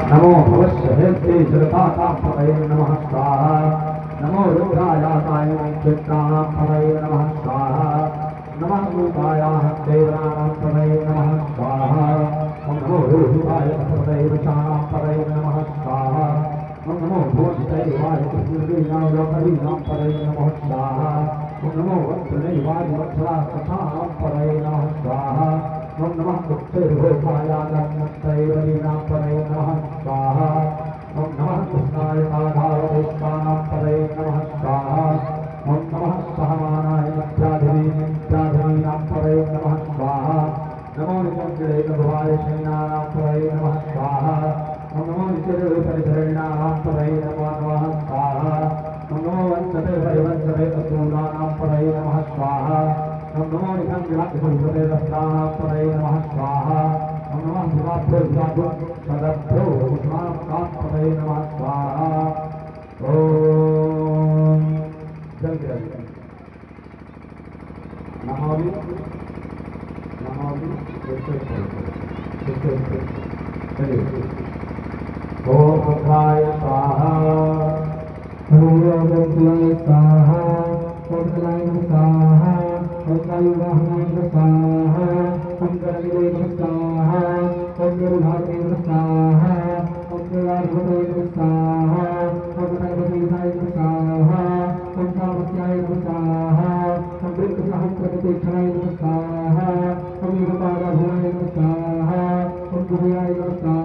नमो भवस्य हेते जगतापतये नमः स्वाहा नमो रुद्रायाताय चित्रापतये नमः स्वाहा नमः रूपायाः देवानापतये नमः स्वाहा नमो रूपाय पतये विशानापतये नमः स्वाहा नमो भूतदेवाय कृष्णदेवाय नमः स्वाहा नमो वत्सदेवाय वत्सलाकथापतये नमः स्वाहा नमः कृष्णरूपाय नमस्तैवलीनापतये नमः स्वाहा नमः कृष्णाय राधावैष्णानापतये नमः स्वाहा नमः सहमानाय नित्याधिनीनापतये नमः स्वाहा नमो निचंचलेकभवाय शयनानापतये नमः स्वाहा नमो निचलेपरिधरणानापतये नमः स्वाहा नमो वंशते परिवंशते तत्पूर्णानापतये नमः स्वाहा नमो निचंचलाकभूपते दस्तानापतये नमः स्वाहा नमः शिवाभ्यो सदभ्यो उष्मापतये नमः स्वाहा ओम जल गिरा नमोवि ओम रुद्राय स्वाहा ओम रुद्राय स्वाहा ओम रुद्राय स्वाहा ओम वायुवाहनाय स्वाहा ओम गणपतये स्वाहा ओम गरुडाय स्वाहा ओम गरुडाय स्वाहा ओम गणपतये स्वाहा ओम सामस्याय स्वाहा ओम वृक्षसहस्रप्रतीक्षणाय स्वाहा ओम युगपादाभवाय स्वाहा ओम गुहाय स्वाहा